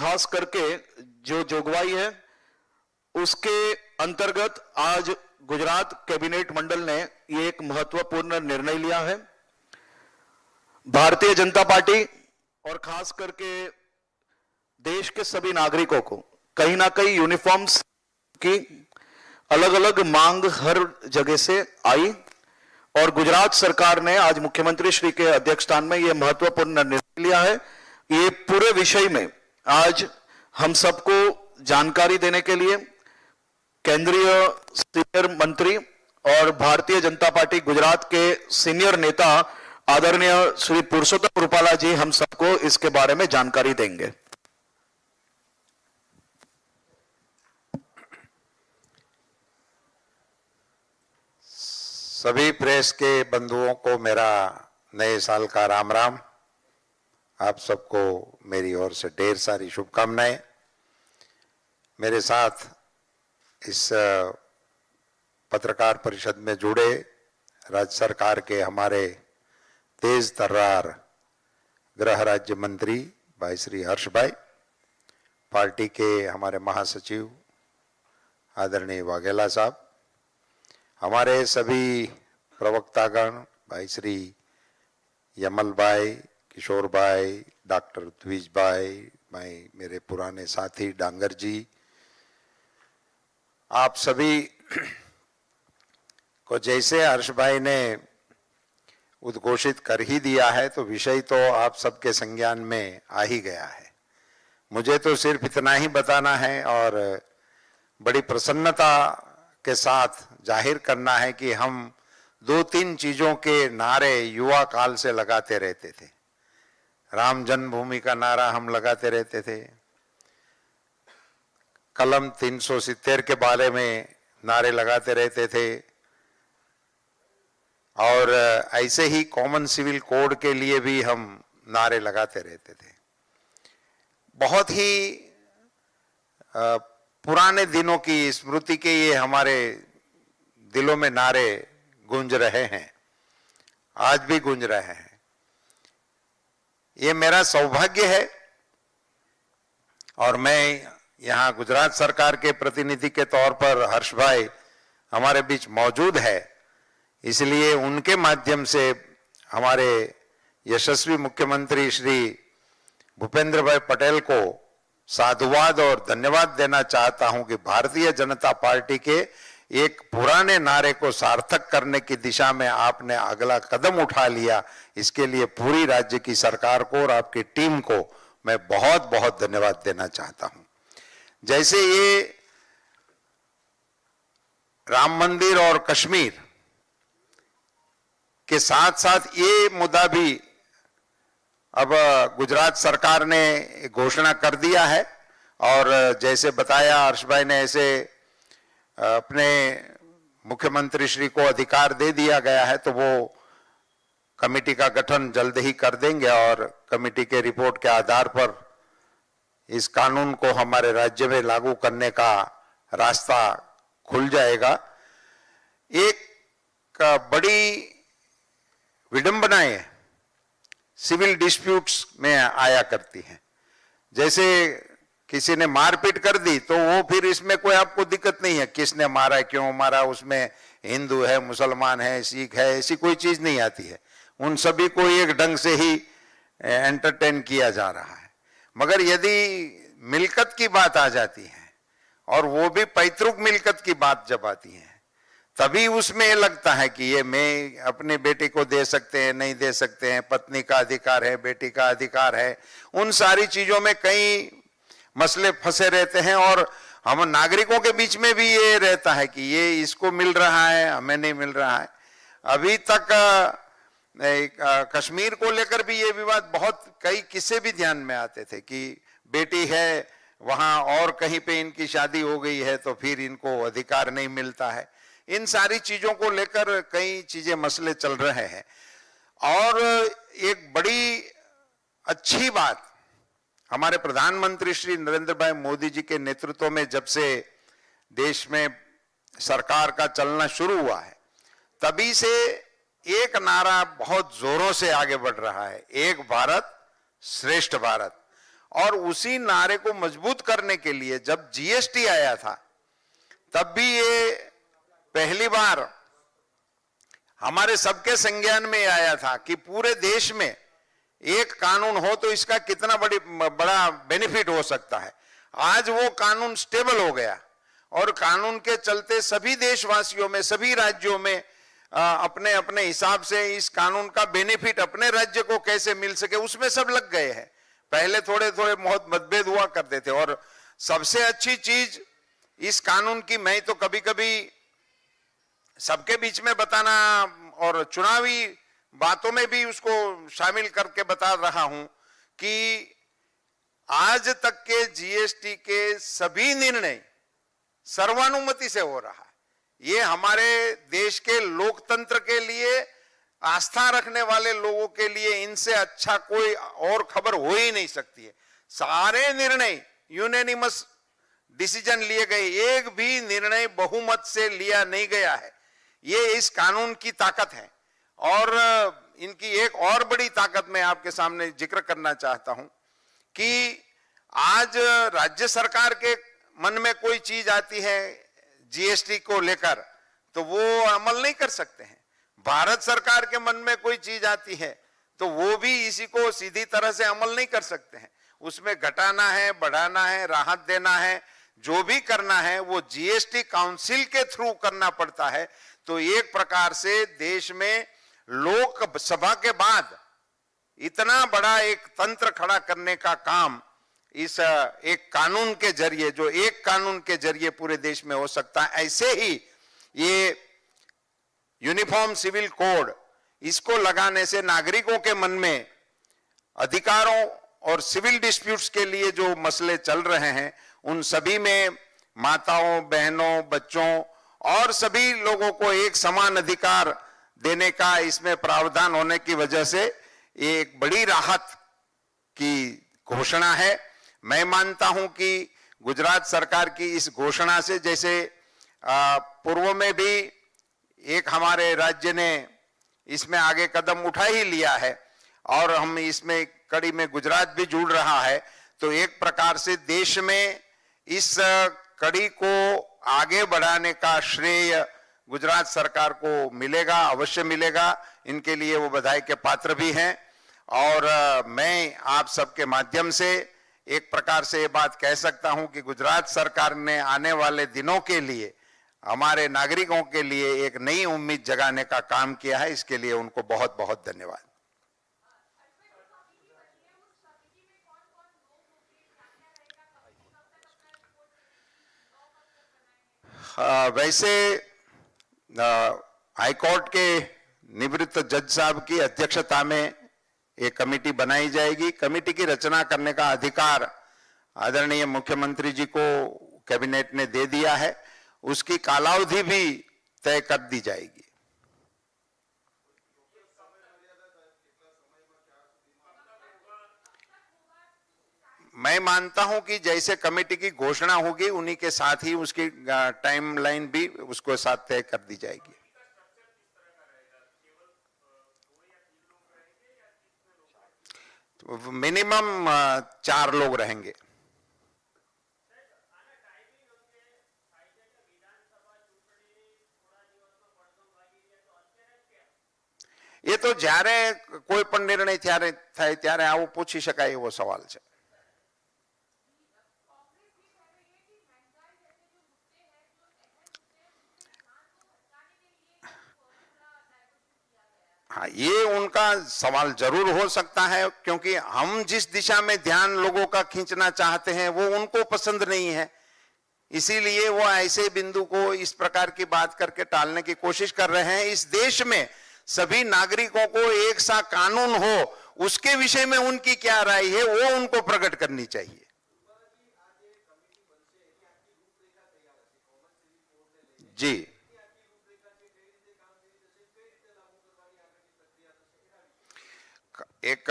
खास करके जो जोगवाई है उसके अंतर्गत आज गुजरात कैबिनेट मंडल ने ये एक महत्वपूर्ण निर्णय लिया है। भारतीय जनता पार्टी और खास करके देश के सभी नागरिकों को कहीं ना कहीं यूनिफॉर्म्स की अलग अलग मांग हर जगह से आई और गुजरात सरकार ने आज मुख्यमंत्री श्री के अध्यक्षस्थान में यह महत्वपूर्ण निर्णय लिया है। ये पूरे विषय में आज हम सबको जानकारी देने के लिए केंद्रीय सीनियर मंत्री और भारतीय जनता पार्टी गुजरात के सीनियर नेता आदरणीय श्री पुरुषोत्तम रूपाला जी हम सबको इसके बारे में जानकारी देंगे। सभी प्रेस के बंधुओं को मेरा नए साल का राम राम। आप सबको मेरी ओर से ढेर सारी शुभकामनाएं। मेरे साथ इस पत्रकार परिषद में जुड़े राज्य सरकार के हमारे तेज तर्रार गृह राज्य मंत्री भाई श्री हर्ष भाई, पार्टी के हमारे महासचिव आदरणीय वाघेला साहब, हमारे सभी प्रवक्तागण भाई श्री यमल भाई, किशोर भाई, डॉक्टर द्विज भाई, मेरे पुराने साथी डांगर जी, आप सभी को जैसे हर्ष भाई ने उद्घोषित कर ही दिया है तो विषय तो आप सबके संज्ञान में आ ही गया है। मुझे तो सिर्फ इतना ही बताना है और बड़ी प्रसन्नता के साथ जाहिर करना है कि हम 2-3 चीजों के नारे युवा काल से लगाते रहते थे। राम जन्मभूमि का नारा हम लगाते रहते थे, कलम 370 के बारे में नारे लगाते रहते थे और ऐसे ही कॉमन सिविल कोड के लिए भी हम नारे लगाते रहते थे। बहुत ही पुराने दिनों की स्मृति के ये हमारे दिलों में नारे गूंज रहे हैं, आज भी गूंज रहे हैं। ये मेरा सौभाग्य है और मैं यहाँ गुजरात सरकार के प्रतिनिधि के तौर पर हर्ष भाई हमारे बीच मौजूद है, इसलिए उनके माध्यम से हमारे यशस्वी मुख्यमंत्री श्री भूपेंद्र भाई पटेल को साधुवाद और धन्यवाद देना चाहता हूं कि भारतीय जनता पार्टी के एक पुराने नारे को सार्थक करने की दिशा में आपने अगला कदम उठा लिया। इसके लिए पूरी राज्य की सरकार को और आपकी टीम को मैं बहुत बहुत धन्यवाद देना चाहता हूं। जैसे ये राम मंदिर और कश्मीर के साथ साथ ये मुद्दा भी अब गुजरात सरकार ने घोषणा कर दिया है और जैसे बताया हर्ष भाई ने, ऐसे अपने मुख्यमंत्री श्री को अधिकार दे दिया गया है तो वो कमेटी का गठन जल्द ही कर देंगे और कमेटी के रिपोर्ट के आधार पर इस कानून को हमारे राज्य में लागू करने का रास्ता खुल जाएगा। एक बड़ी विडंबनाएं सिविल डिस्प्यूट्स में आया करती हैं। जैसे किसी ने मारपीट कर दी तो वो फिर इसमें कोई आपको दिक्कत नहीं है, किसने मारा, क्यों मारा, उसमें हिंदू है, मुसलमान है, सिख है, ऐसी कोई चीज नहीं आती है। उन सभी को एक ढंग से ही एंटरटेन किया जा रहा है। मगर यदि मिल्कत की बात आ जाती है और वो भी पैतृक मिल्कत की बात जब आती है तभी उसमें ये लगता है कि ये मैं अपने बेटे को दे सकते हैं, नहीं दे सकते हैं, पत्नी का अधिकार है, बेटी का अधिकार है, उन सारी चीजों में कई मसले फंसे रहते हैं और हम नागरिकों के बीच में भी ये रहता है कि ये इसको मिल रहा है, हमें नहीं मिल रहा है। अभी तक कश्मीर को लेकर भी ये विवाद बहुत कई किस्से भी ध्यान में आते थे कि बेटी है वहां और कहीं पे इनकी शादी हो गई है तो फिर इनको अधिकार नहीं मिलता है। इन सारी चीजों को लेकर कई चीजें मसले चल रहे हैं और एक बड़ी अच्छी बात हमारे प्रधानमंत्री श्री नरेंद्र भाई मोदी जी के नेतृत्व में जब से देश में सरकार का चलना शुरू हुआ है तभी से एक नारा बहुत जोरों से आगे बढ़ रहा है, एक भारत श्रेष्ठ भारत। और उसी नारे को मजबूत करने के लिए जब जीएसटी आया था तब भी ये पहली बार हमारे सबके संज्ञान में आया था कि पूरे देश में एक कानून हो तो इसका कितना बड़ा बेनिफिट हो सकता है। आज वो कानून स्टेबल हो गया और कानून के चलते सभी देशवासियों में, सभी राज्यों में अपने अपने हिसाब से इस कानून का बेनिफिट अपने राज्य को कैसे मिल सके उसमें सब लग गए हैं। पहले थोड़े थोड़े बहुत मतभेद हुआ करते थे और सबसे अच्छी चीज इस कानून की मैं तो कभी कभी सबके बीच में बताना और चुनावी बातों में भी उसको शामिल करके बता रहा हूं कि आज तक के जीएसटी के सभी निर्णय सर्वानुमति से हो रहा है। ये हमारे देश के लोकतंत्र के लिए, आस्था रखने वाले लोगों के लिए इनसे अच्छा कोई और खबर हो ही नहीं सकती है। सारे निर्णय यूनानिमस डिसीजन लिए गए, एक भी निर्णय बहुमत से लिया नहीं गया है। ये इस कानून की ताकत है। और इनकी एक और बड़ी ताकत मैं आपके सामने जिक्र करना चाहता हूं कि आज राज्य सरकार के मन में कोई चीज आती है जीएसटी को लेकर तो वो अमल नहीं कर सकते हैं। भारत सरकार के मन में कोई चीज आती है तो वो भी इसी को सीधी तरह से अमल नहीं कर सकते हैं। उसमें घटाना है, बढ़ाना है, राहत देना है, जो भी करना है वो जीएसटी काउंसिल के थ्रू करना पड़ता है। तो एक प्रकार से देश में लोकसभा के बाद इतना बड़ा एक तंत्र खड़ा करने का काम इस एक कानून के जरिए, जो एक कानून के जरिए पूरे देश में हो सकता है। ऐसे ही ये यूनिफॉर्म सिविल कोड, इसको लगाने से नागरिकों के मन में अधिकारों और सिविल डिस्प्यूट्स के लिए जो मसले चल रहे हैं उन सभी में माताओं, बहनों, बच्चों और सभी लोगों को एक समान अधिकार देने का इसमें प्रावधान होने की वजह से एक बड़ी राहत की घोषणा है। मैं मानता हूं कि गुजरात सरकार की इस घोषणा से, जैसे पूर्व में भी एक हमारे राज्य ने इसमें आगे कदम उठा ही लिया है और हम इसमें कड़ी में गुजरात भी जुड़ रहा है, तो एक प्रकार से देश में इस कड़ी को आगे बढ़ाने का श्रेय गुजरात सरकार को मिलेगा, अवश्य मिलेगा। इनके लिए वो बधाई के पात्र भी हैं। और मैं आप सबके माध्यम से एक प्रकार से ये बात कह सकता हूं कि गुजरात सरकार ने आने वाले दिनों के लिए हमारे नागरिकों के लिए एक नई उम्मीद जगाने का काम किया है। इसके लिए उनको बहुत बहुत धन्यवाद। वैसे हाईकोर्ट के निवृत्त जज साहब की अध्यक्षता में एक कमेटी बनाई जाएगी। कमेटी की रचना करने का अधिकार आदरणीय मुख्यमंत्री जी को कैबिनेट ने दे दिया है। उसकी कालावधि भी तय कर दी जाएगी। मैं मानता हूं कि जैसे कमेटी की घोषणा होगी उन्हीं के साथ ही उसकी टाइमलाइन भी उसको साथ तय कर दी जाएगी। मिनिमम 4 लोग रहेंगे। ये तो જ્યારે કોઈ પણ નિર્ણય ત્યારે થાય ત્યારે આવું પૂછી શકાય એવો સવાલ છે। हाँ, ये उनका सवाल जरूर हो सकता है क्योंकि हम जिस दिशा में ध्यान लोगों का खींचना चाहते हैं वो उनको पसंद नहीं है, इसीलिए वो ऐसे बिंदु को इस प्रकार की बात करके टालने की कोशिश कर रहे हैं। इस देश में सभी नागरिकों को एक सा कानून हो, उसके विषय में उनकी क्या राय है वो उनको प्रकट करनी चाहिए। जी, एक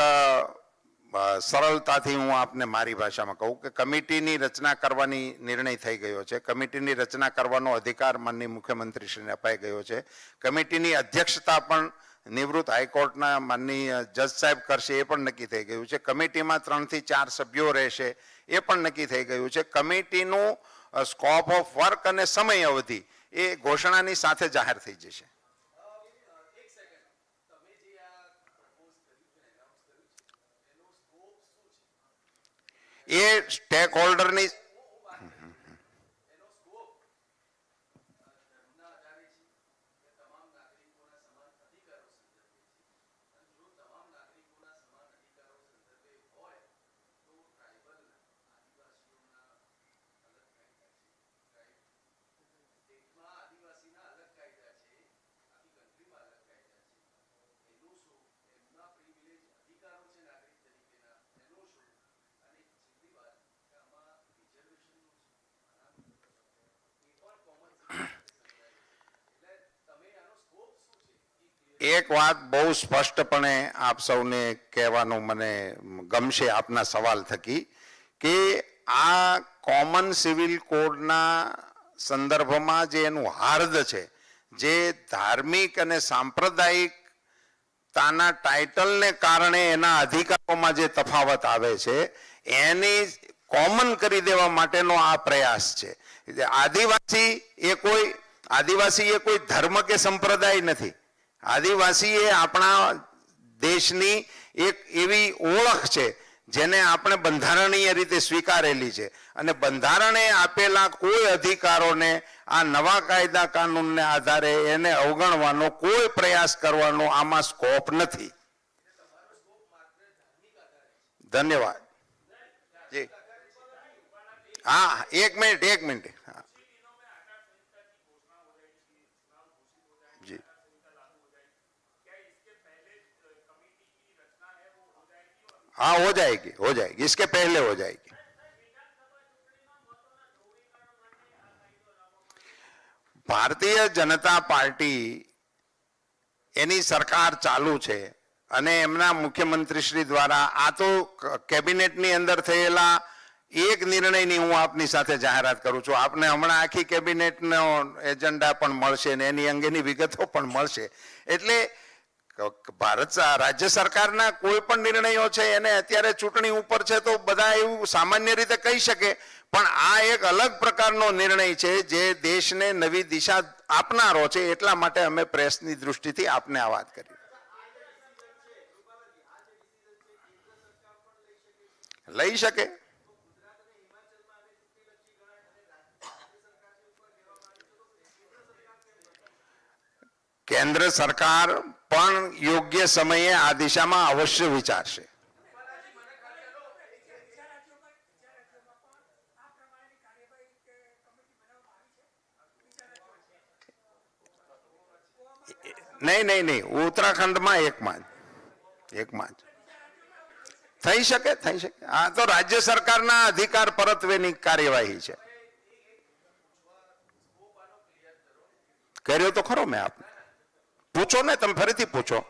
સરળતાથી હું આપને મારી ભાષામાં કહું કે કમિટીની રચના કરવાની નિર્ણય થઈ ગયો છે। કમિટીની રચના કરવાનો અધિકાર માનનીય મુખ્યમંત્રીશ્રીને અપાઈ ગયો છે। કમિટીની અધ્યક્ષતા પણ નિવૃત્ત હાઈકોર્ટના માનનીય જજ સાહેબ કરશે એ પણ નક્કી થઈ ગયું છે. કમિટીમાં 3 થી 4 સભ્યો રહેશે એ પણ નક્કી થઈ ગયું છે. કમિટીનું સ્કોપ ઓફ વર્ક અને સમય અવધિ એ ઘોષણાની સાથે જાહેર થઈ જશે. એ સ્ટેક હોલ્ડરની એક વાત બહુ સ્પષ્ટપણે આપ સૌને કહેવાનું મને ગમશે આપના સવાલ થકી કે આ કોમન સિવિલ કોડના સંદર્ભમાં જે એનું હાર્દ છે, જે ધાર્મિક અને સાંપ્રદાયિકતાના ટાઇટલને કારણે એના અધિકારોમાં જે તફાવત આવે છે એની કોમન કરી દેવા માટેનો આ પ્રયાસ છે. આદિવાસી એ કોઈ ધર્મ કે સંપ્રદાય નથી. આદિવાસી એ આપણા દેશની એક એવી ઓળખ છે જેને આપણે બંધારણીય રીતે સ્વીકારેલી છે અને બંધારણે આપેલા કોઈ અધિકારોને આ નવા કાયદા કાનૂનને આધારે એને અવગણવાનો કોઈ પ્રયાસ કરવાનો આમાં સ્કોપ નથી. ધન્યવાદ. જી હા, એક મિનિટ. हाँ, हो जाएगी, इसके पहले हो जाएगी. ભારતીય જનતા પાર્ટી એની સરકાર ચાલુ છે અને એમના મુખ્યમંત્રી શ્રી દ્વારા આ તો કેબિનેટની અંદર થયેલા એક નિર્ણયની હું આપની સાથે જાહેરાત કરું છું. આપને હમણાં આખી કેબિનેટનો એજન્ડા પણ મળશે ને એની અંગેની વિગતો પણ મળશે. એટલે રાજ્ય સરકારના કોઈ પણ નિર્ણયો છે એને અત્યારે ચૂંટણી ઉપર છે તો બધા એવું સામાન્ય રીતે કહી શકે, પણ આ એક અલગ પ્રકારનો નિર્ણય છે જે દેશને નવી દિશા આપનારો છે. એટલા માટે અમે પ્રેસની દૃષ્ટિથી આપને આ વાત કરી. લઈ શકે. કેન્દ્ર સરકાર પણ યોગ્ય સમયે આ દિશામાં અવશ્ય વિચારશે. નહીં, ઉત્તરાખંડમાં એકમાં જ થઈ શકે. આ તો રાજ્ય સરકારના અધિકાર પરત્વેની કાર્યવાહી છે. કર્યો તો ખરો મેં આપને. પૂછો ને, તમે ફરીથી પૂછો.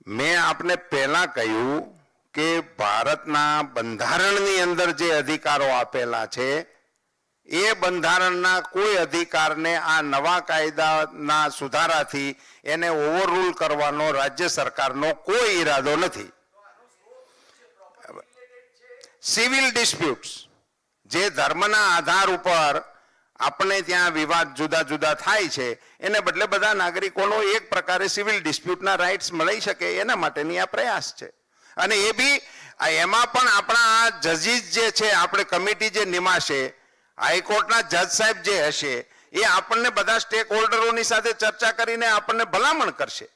મેં આપને પહેલા કહ્યું કે ભારતના બંધારણની અંદર જે અધિકારો આપેલા છે એ બંધારણના કોઈ અધિકારને આ નવા કાયદાના સુધારાથી એને ઓવરરૂલ કરવાનો રાજ્ય સરકારનો કોઈ ઈરાદો નથી. સિવિલ ડિસ્પ્યુટ્સ જે ધર્મના આધાર ઉપર આપણે ત્યાં વિવાદ જુદા થાય છે એને બદલે બધા નાગરિકોનો એક પ્રકારે સિવિલ ડિસ્પ્યુટના રાઇટ્સ મળી શકે એના માટેની આ પ્રયાસ છે. અને એ બી એમાં પણ આપણા આ જજીસ જે છે, આપણે કમિટી જે નિમાશે, હાઈકોર્ટના જજ સાહેબ જે હશે એ આપણને બધા સ્ટેક હોલ્ડરોની સાથે ચર્ચા કરીને આપણને ભલામણ કરશે,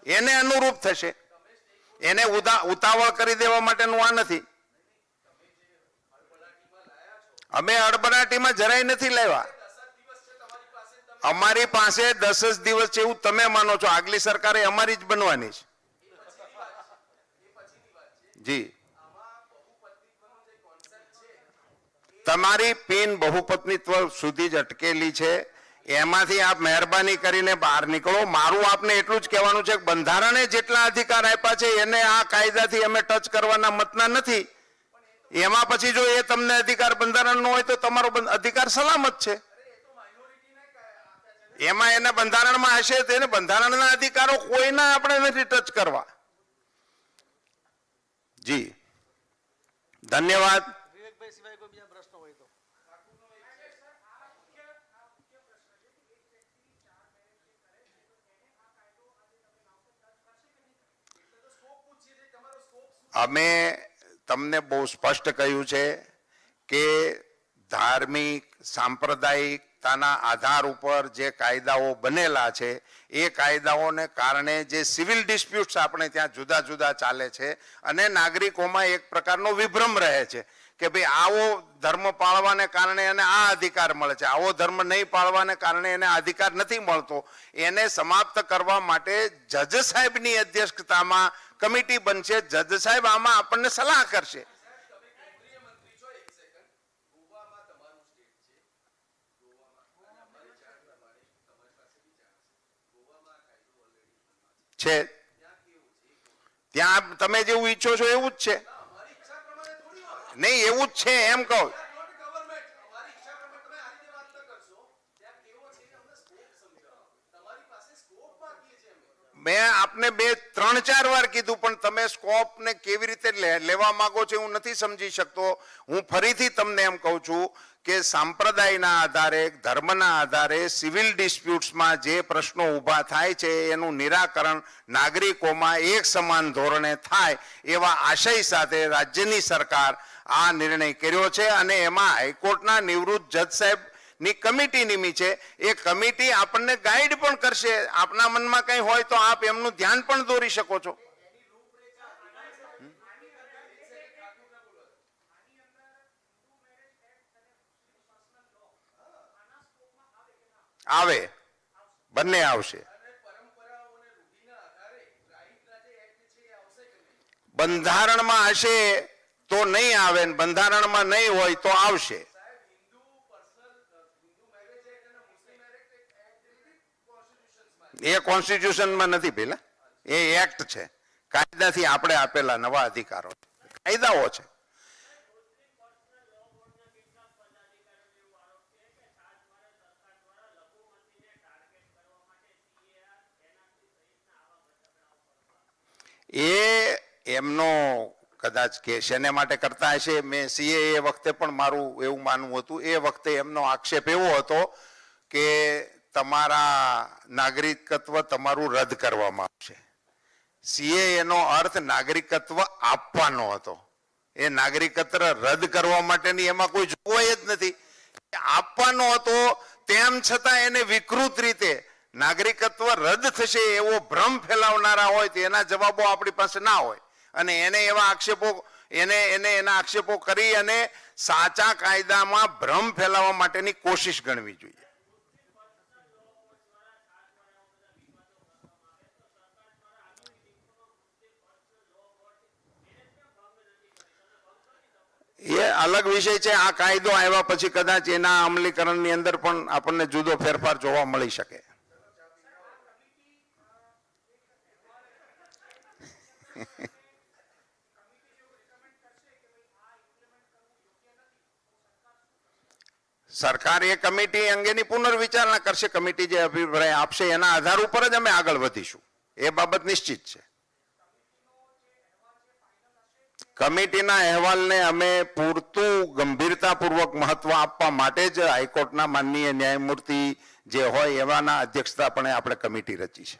એને અનુરૂપ થશે. એને ઉતાવળ કરી દેવા માટેનું આ નથી. અમે અડબડાટીમાં જરાય નથી લેવા. અમારી પાસે 10 જ દિવસ છે એવું તમે માનો છો. આગલી સરકારે અમારી જ બનવાની છે. જી, તમારી પિન બહુપત્નીત્વ સુધી જ અટકેલી છે. એમાંથી આપ મહેરબાની કરીને બહાર નીકળો. મારું આપને એટલું જ કહેવાનું છે કે બંધારણે જેટલા અધિકાર આપ્યા છે એને આ કાયદાથી અમે ટચ કરવાના મતના નથી. એમાં પછી જો એ તમને અધિકાર બંધારણનો હોય તો તમારો અધિકાર સલામત છે. એમાં એના બંધારણમાં હશે તેને બંધારણના અધિકારો કોઈના આપણે નથી ટચ કરવા. જી ધન્યવાદ. અમે તમને બહુ સ્પષ્ટ કહ્યું છે કે ધાર્મિક સાંપ્રદાયિકતાના આધાર ઉપર જે કાયદાઓ બનેલા છે એ કાયદાઓને કારણે જે સિવિલ ડિસ્પ્યુટ્સ આપણે ત્યાં જુદા જુદા ચાલે છે અને નાગરિકોમાં એક પ્રકારનો વિભ્રમ રહે છે કે ભાઈ આવો ધર્મ પાળવાને કારણે એને આ અધિકાર મળે છે, આવો ધર્મ નહીં પાળવાને કારણે એને અધિકાર નથી મળતો. એને સમાપ્ત કરવા માટે જજ સાહેબની અધ્યક્ષતામાં કમિટી બનશે. જજ સાહેબ આમાં આપણને સલાહ કરશે. છે ત્યાં તમે જેવું ઈચ્છો છો એવું જ છે. નહીં એવું જ છે એમ કહું. મેં આપને 2-3-4 વાર કીધું પણ તમે સ્કોપ ને કેવી રીતે લેવા માંગો છો હું નથી સમજી શકતો. હું ફરીથી તમને એમ કહું છું કે સંપ્રદાયના આધારે ધર્મના આધારે સિવિલ ડિસ્પ્યુટ્સમાં જે પ્રશ્નો ઊભા થાય છે એનું નિરાકરણ નાગરિકોમાં એક સમાન ધોરણે થાય એવા આશય સાથે રાજ્યની સરકાર આ નિર્ણય કર્યો છે અને એમાં હાઈકોર્ટના નિવૃત્ત જજ સાહેબ ની કમિટી નિમી છે. એ કમિટી આપણને ગાઈડ પણ કરશે. આપના મનમાં કંઈ હોય તો આપ એમનું ધ્યાન પણ દોરી શકો છો. આવે બંને આવશે. બંધારણમાં હશે તો નહીં આવે, બંધારણમાં નહીં હોય તો આવશે. એ કોન્સ્ટિટ્યુશનમાં નથી પેલા, એ એક્ટ છે. કાયદાથી આપણે આપેલા નવા અધિકારો કાયદાઓ છે. એ એમનો કદાચ કે શેને માટે કરતા હશે. મેં સીએ વખતે પણ મારું એવું માનવું હતું. એ વખતે એમનો આક્ષેપ એવો હતો કે તમારા નાગરિકત્વ તમારું રદ કરવામાં આવશે. સીએ એનો અર્થ નાગરિકત્વ આપવાનો હતો. એ નાગરિકત્વ રદ કરવા માટેની એમાં કોઈ જોગવાઈ જ નથી. આપવાનો હતો તેમ છતાં એને વિકૃત રીતે નાગરિકત્વ રદ થશે એવો ભ્રમ ફેલાવનારા હોય તો એના જવાબો આપણી પાસે ના હોય અને એને એવા આક્ષેપો એના આક્ષેપો કરી અને સાચા કાયદામાં ભ્રમ ફેલાવવા માટેની કોશિશ ગણવી જોઈએ. એ અલગ વિષય છે. આ કાયદો આવ્યા પછી કદાચ એના અમલીકરણની અંદર પણ આપણને જુદો ફેરફાર જોવા મળી શકે. સરકાર એ કમિટી અંગેની પુનર્વિચારણા કરશે. કમિટી જે અભિપ્રાય આપશે એના આધાર ઉપર જ અમે આગળ વધીશું. એ બાબત નિશ્ચિત છે. કમિટીના અહેવાલને અમે પૂરતું ગંભીરતાપૂર્વક મહત્વ આપવા માટે જ હાઈકોર્ટના માનનીય ન્યાયમૂર્તિ જે હોય એવાના અધ્યક્ષતાપણે આપણે કમિટી રચી છે.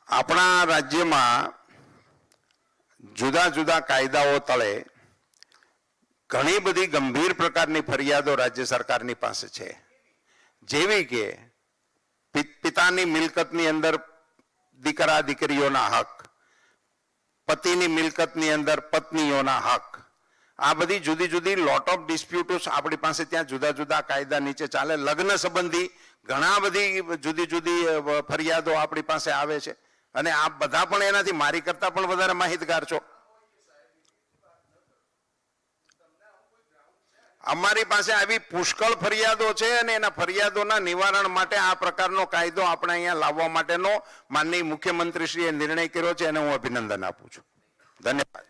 આપણા રાજ્યમાં જુદા જુદા કાયદાઓ તળે ઘણી બધી ગંભીર પ્રકારની ફરિયાદો રાજ્ય સરકારની પાસે છે. જેવી કે પિતાની મિલકતની અંદર દીકરા દીકરીઓના હક, પતિની મિલકતની અંદર પત્નીઓના હક આ બધી જુદી જુદી લોટ ઓફ ડિસ્પ્યુટ્સ આપણી પાસે ત્યાં જુદા જુદા કાયદા નીચે ચાલે. લગ્ન સંબંધી ઘણા બધી જુદી જુદી ફરિયાદો આપણી પાસે આવે છે અને આપ બધા પણ એનાથી મારી કરતા પણ વધારે માહિતગાર છો. અમારી પાસે આવી પુષ્કળ ફરિયાદો છે અને એના ફરિયાદોના નિવારણ માટે આ પ્રકારનો કાયદો આપણે અહીંયા લાવવા માટેનો માનનીય મુખ્યમંત્રીશ્રીએ નિર્ણય કર્યો છે અને હું અભિનંદન આપું છું. ધન્યવાદ.